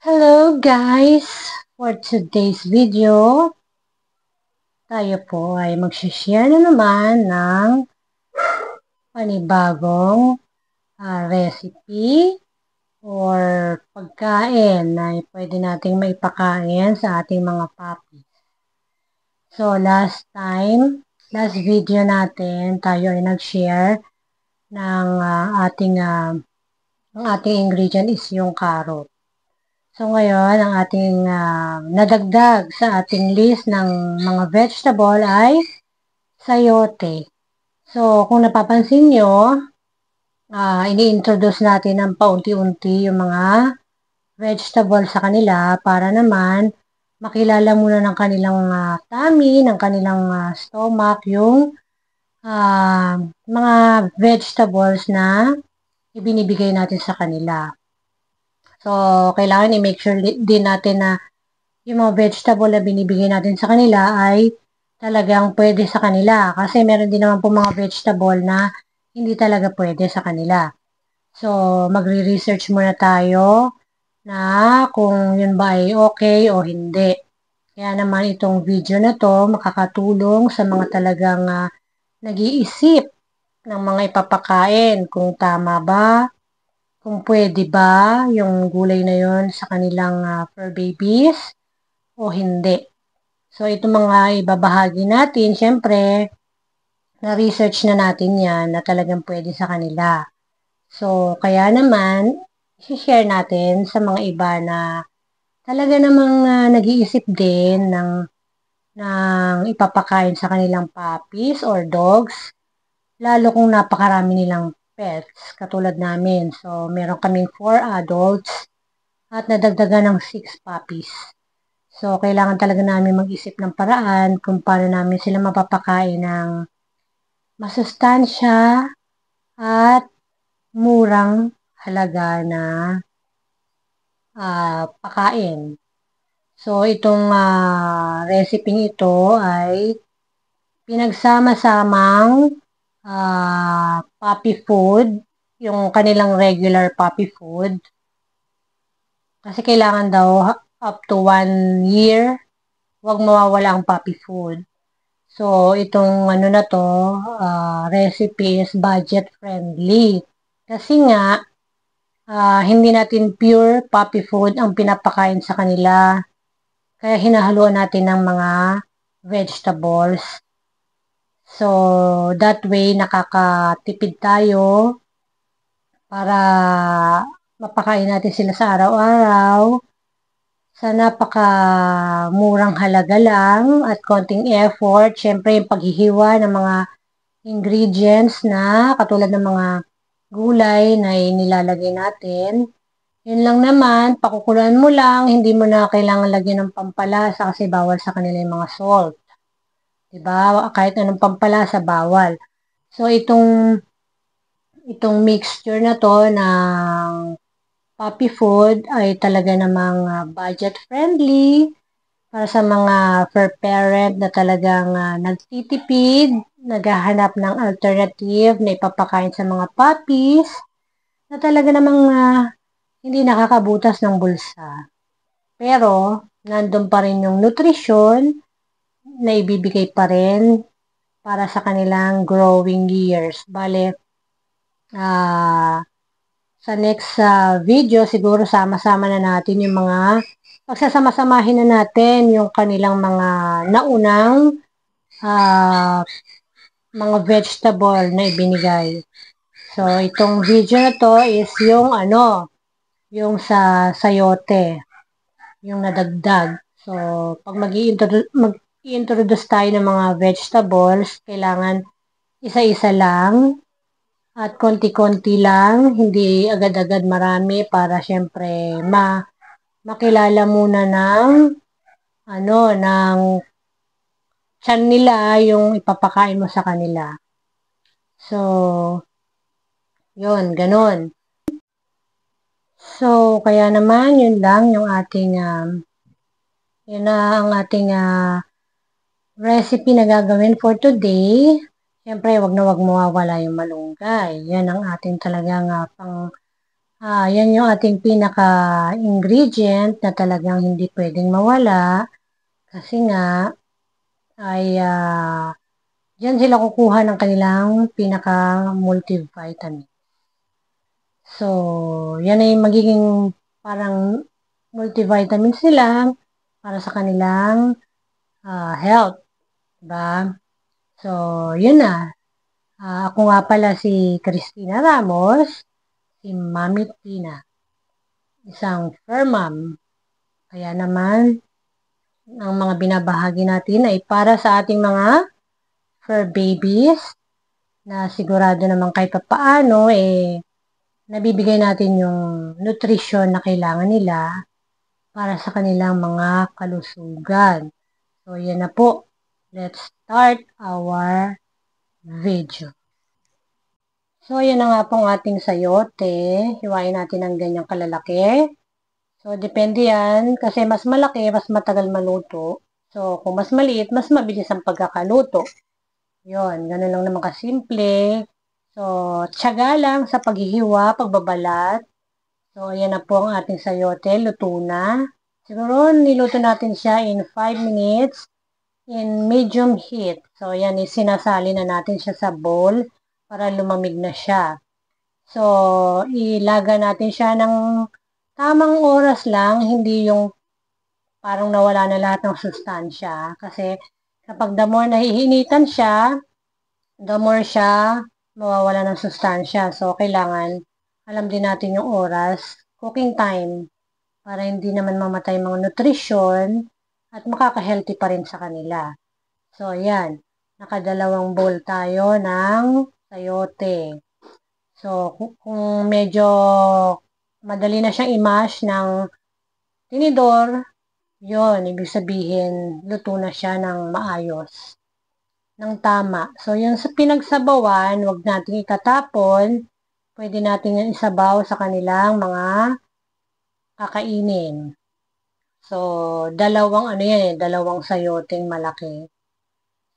Hello guys! For today's video, tayo po ay mag-share na naman ng panibagong recipe or pagkain na pwede nating maipakain sa ating mga puppies. So last video natin, tayo ay nag-share ng ang ating ingredient is yung carrot. So ngayon, ang ating nadagdag sa ating list ng mga vegetable ay sayote. So kung napapansin nyo, ini-introduce natin ng paunti-unti yung mga vegetable sa kanila para naman makilala muna ng kanilang tummy, ng kanilang stomach, yung mga vegetables na ibinibigay natin sa kanila. So, kailangan i-make sure din natin na yung mga vegetable na binibigay natin sa kanila ay talagang pwede sa kanila. Kasi meron din naman po mga vegetable na hindi talaga pwede sa kanila. So, magre-research muna tayo na kung yun ba ay okay o hindi. Kaya naman itong video na to makakatulong sa mga talagang nag-iisip ng mga ipapakain. Kung tama ba, kung pwede ba yung gulay na yon sa kanilang fur babies o hindi. So, ito mga ibabahagi natin, syempre, na-research na natin yan na talagang pwede sa kanila. So, kaya naman, i-share natin sa mga iba na talaga namang nag-iisip din ng ipapakain sa kanilang puppies or dogs, lalo kung napakarami nilang pets, katulad namin. So, meron kaming 4 adults at nadagdagan ng 6 puppies. So, kailangan talaga namin mag-isip ng paraan kung paano namin sila mapapakain ng masustansya at murang halaga na pakain. So, itong recipe ito ay pinagsama-samang puppy food, yung kanilang regular puppy food. Kasi kailangan daw up to 1 year, huwag mawawala ang puppy food. So, itong ano na to, recipe is budget friendly. Kasi nga, hindi natin pure puppy food ang pinapakain sa kanila. Kaya hinahaluan natin ng mga vegetables. So, that way, nakakatipid tayo para mapakain natin sila sa araw-araw sa napakamurang halaga lang at konting effort. Siyempre, yung paghihiwa ng mga ingredients na katulad ng mga gulay na inilalagay natin. Yun lang naman, pakukuluan mo lang, hindi mo na kailangan lagyan ng pampalasa kasi bawal sa kanila yung mga salt. Diba? Kahit anong pampalasa, bawal. So, itong mixture na to ng puppy food ay talaga namang budget friendly para sa mga fur parent na talagang nagtitipid, naghahanap ng alternative na ipapakain sa mga puppies na talaga namang hindi nakakabutas ng bulsa. Pero, nandun pa rin yung nutrisyon na ibibigay pa rin para sa kanilang growing years. Bale, sa next video, siguro sama-sama na natin yung mga pagsasama-samahin na natin yung kanilang mga naunang mga vegetable na ibinigay. So, itong video na to is yung yung sa sayote, yung nadagdag. So, pag mag-i-introduce tayo ng mga vegetables, kailangan isa-isa lang at konti-konti lang, hindi agad-agad marami para syempre makilala muna ng tiyan nila yung ipapakain mo sa kanila. So, yun, ganun. So, kaya naman, yun lang yung ating, yun na ang ating recipe na gagawin for today. Siyempre, wag na wag mawawala yung malunggay. Yan ang ating talagang Yan yung ating pinaka-ingredient na talagang hindi pwedeng mawala kasi nga ay diyan sila kukuha ng kanilang pinaka-multivitamin. So, yan ay magiging parang multivitamins nila para sa kanilang health. Diba? So, yun na. Ako nga pala si Christina Ramos, si Mami Tina, isang fur mom. Kaya naman, ang mga binabahagi natin ay para sa ating mga fur babies na sigurado naman kahit paano nabibigay natin yung nutrition na kailangan nila para sa kanilang mga kalusugan. So, yan na po. Let's start our video. So, yan na nga pong ating sayote. Hiwain natin ng ganyang kalalaki. So, depende yan. Kasi mas malaki, mas matagal maluto. So, kung mas maliit, mas mabilis ang pagkakaluto. Yun, ganun lang naman kasimple. So, tiyaga lang sa paghihiwa, pagbabalat. So, ayan na po ang ating sayote. Luto na. Siguro, niluto natin siya in 5 minutes in medium heat. So, ayan, sinasali na natin siya sa bowl para lumamig na siya. So, ilaga natin siya ng tamang oras lang, hindi yung parang nawala na lahat ng sustansya. Kasi kapag the more nahihinitan siya, the more siya mawawala ng sustansya. So, kailangan alam din natin yung oras, cooking time, para hindi naman mamatay mga nutrition at makaka-healthy pa rin sa kanila. So, ayan. Nakadalawang bowl tayo ng sayote. So, kung medyo madali na siyang i-mash ng tinidor, yon ibig sabihin, luto na siya ng maayos, ng tama. So, yung sa pinagsabawan, wag natin itatapon. Pwede natin yung isabaw sa kanilang mga kakainin. So, dalawang sayoteng malaki.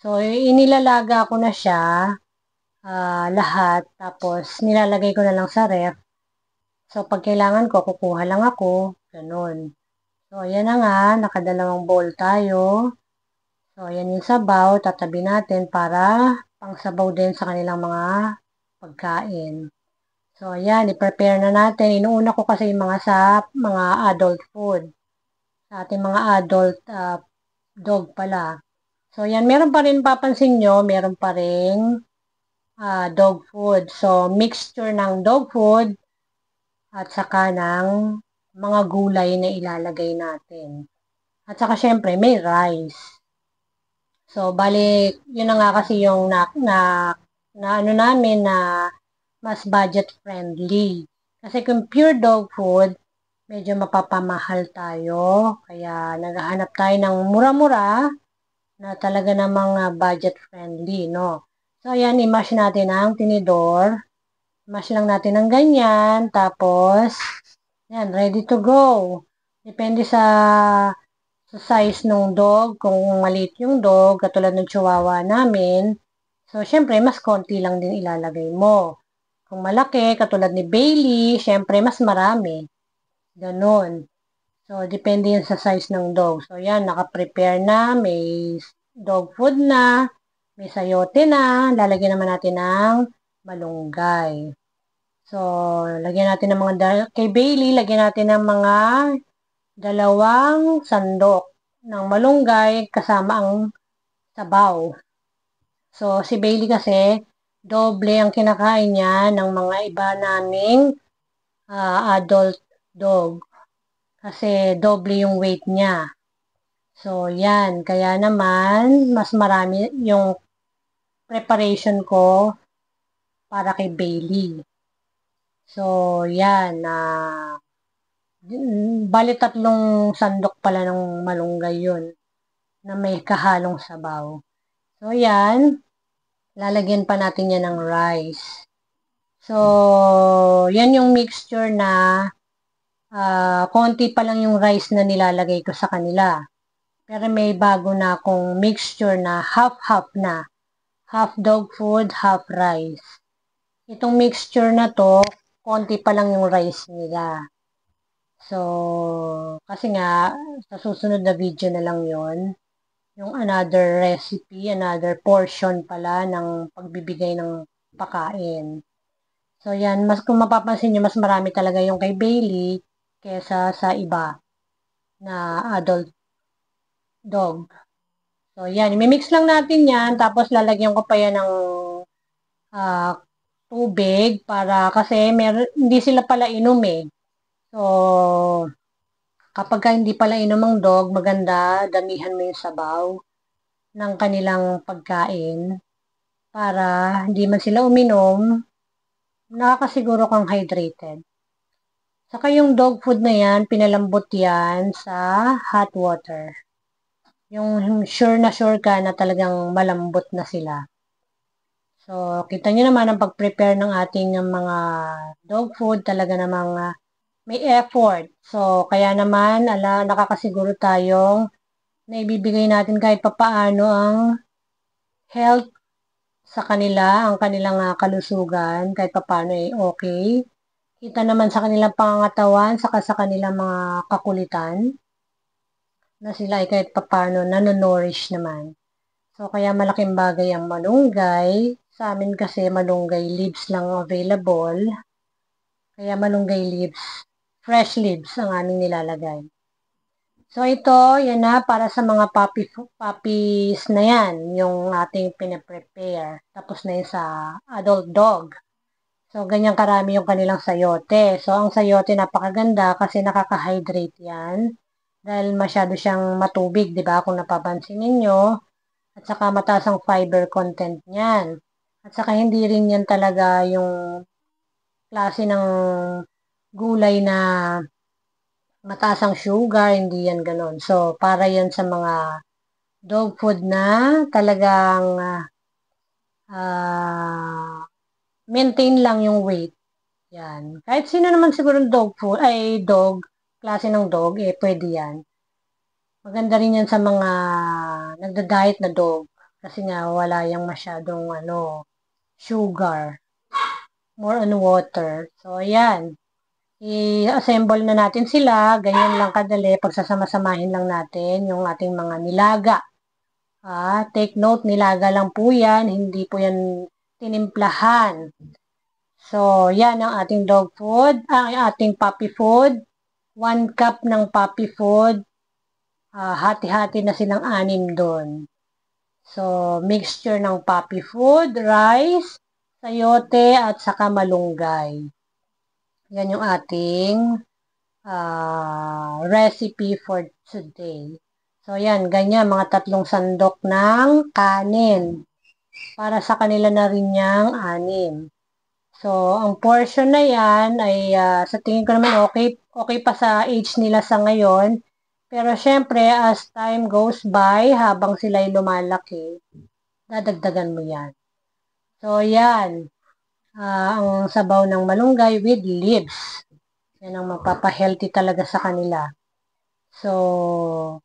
So, inilalaga ko na siya, lahat. Tapos, nilalagay ko na lang sa ref. So, pag kailangan ko, kukuha lang ako. Ganun. So, ayan na nga. Nakadalawang bowl tayo. So, ayan yung sabaw. Tatabi natin para pangsabaw din sa kanilang mga pagkain. So, ayan. I-prepare na natin. Inuuna ko kasi yung mga adult food. Sa ating mga adult dog pala. So, yan. Meron pa rin, papansin nyo, meron pa rin dog food. So, mixture ng dog food at saka ng mga gulay na ilalagay natin. At saka syempre may rice. So, bali, yun na nga kasi yung na ano namin na mas budget friendly. Kasi kung pure dog food, medyo mapapamahal tayo. Kaya naghahanap tayo ng mura-mura na talaga namang budget friendly, no? So, ayan, i-mash natin ang tinidor. Mash lang natin ng ganyan. Tapos, yan, ready to go. Depende sa size ng dog. Kung maliit yung dog, katulad ng chihuahua namin, so, syempre, mas konti lang din ilalagay mo. Kung malaki, katulad ni Bailey, syempre, mas marami. Ganon. So, depende yan sa size ng dog. So, yan, naka-prepare na. May dog food na. May sayote na. Lalagyan naman natin ng malunggay. So, lagyan natin ng kay Bailey, lagyan natin ng mga 2 sandok ng malunggay kasama ang sabaw. So, si Bailey kasi, doble ang kinakain niya ng mga iba naming adult dog. Kasi doble yung weight niya. So, yan. Kaya naman, mas marami yung preparation ko para kay Bailey. So, yan. Bali 3 sandok pala ng malunggay yun na may kahalong sabaw. So, yan. Lalagyan pa natin yan ng rice. So, yan yung mixture na konti pa lang yung rice na nilalagay ko sa kanila. Pero may bago na akong mixture na half-half na. Half dog food, half rice. Itong mixture na to, konti pa lang yung rice nila. So, kasi nga, sa susunod na video na lang yon yung another recipe, another portion pala ng pagbibigay ng pakain. So, yan, kung mapapansin nyo, mas marami talaga yung kay Bailey kesa sa iba na adult dog. So, yan, imimix lang natin yan, tapos lalagyan ko pa yan ng ah, tubig para kasi hindi sila pala inom eh. So, kapag hindi pala inom ang dog, maganda damihan mo yung sabaw ng kanilang pagkain para hindi man sila uminom, nakakasiguro kang hydrated. Saka yung dog food na yan, pinalambot yan sa hot water. Yung sure ka na talagang malambot na sila. So, kita nyo naman ang pag-prepare ng ating mga dog food, talaga namang may effort. So, kaya naman, nakakasiguro tayong na ibibigay natin kahit papaano ang health sa kanila, ang kanilang kalusugan, kahit papaano ay okay. Kita naman sa kanilang pangangatawan, saka sa kanilang mga kakulitan, na sila ay kahit papaano nanonourish naman. So, kaya malaking bagay ang malunggay. Sa amin kasi malunggay leaves lang available. Kaya malunggay leaves, fresh leaves ang aming nilalagay. So, ito, yan na, para sa mga puppies na yan, yung ating pinaprepare. Tapos na yun sa adult dog. So, ganyan karami yung kanilang sayote. So, ang sayote napakaganda kasi nakaka-hydrate yan. Dahil masyado siyang matubig, di ba? Kung napapansin ninyo. At saka mataas ang fiber content niyan. At saka hindi rin yan talaga yung klase ng gulay na mataas ang sugar, hindi yan ganun. So, para yan sa mga dog food na talagang maintain lang yung weight. Yan. Kahit sino naman siguro dog food, klase ng dog, pwede yan. Maganda rin yan sa mga nagda-diet na dog. Kasi nga, wala yung masyadong, sugar. More on water. So, ayan. I-assemble na natin sila. Ganyan lang kadali. Pagsasama-samahin lang natin yung ating mga nilaga. Take note, nilaga lang po yan. Hindi po yan tinimplahan. So, yan ang ating dog food. Ang ating puppy food. 1 cup ng puppy food. Hati-hati na silang 6 doon. So, mixture ng puppy food, rice, sayote, at saka malunggay. Yan yung ating recipe for today. So, yan, ganyan, mga 3 sandok ng kanin. Para sa kanila na rin yung 6. So, ang portion na yan ay sa tingin ko naman okay pa sa age nila sa ngayon. Pero syempre, as time goes by, habang sila'y lumalaki, dadagdagan mo yan. So, yan. Ang sabaw ng malunggay with leaves. Yan ang magpapa-healthy talaga sa kanila. So,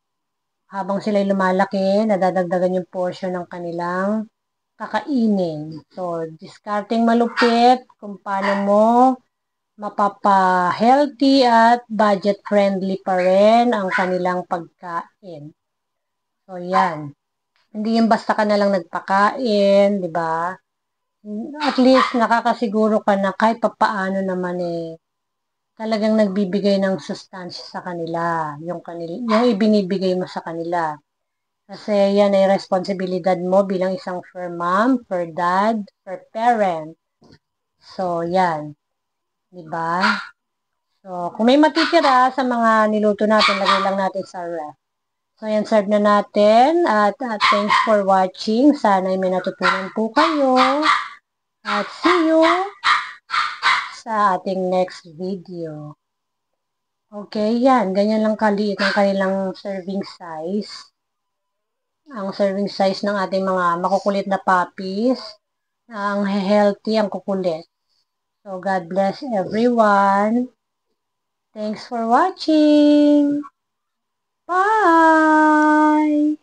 habang sila'y lumalaki, nadadagdagan yung portion ng kanilang kakainin. So, discarding malupit kung paano mo mapapa-healthy at budget-friendly pa rin ang kanilang pagkain. So, yan. Hindi yung basta ka na lang nagpakain, di ba? At least, nakakasiguro ka na kahit papaano naman talagang nagbibigay ng sustansya sa kanila. Yung ibinibigay mo sa kanila. Kasi yan ay responsibilidad mo bilang isang fur mom, fur dad, fur parent. So, yan. Diba? So, kung may matitira sa mga niluto natin, lagay lang natin sa ref. So, yan, serve na natin. At thanks for watching. Sana may natutunan po kayo. At see you sa ating next video. Okay, yan. Ganyan lang kaliit ang kanilang serving size. Ang serving size ng ating mga makukulit na puppies. Ang healthy, ang kukulit. So, God bless everyone. Thanks for watching. Bye!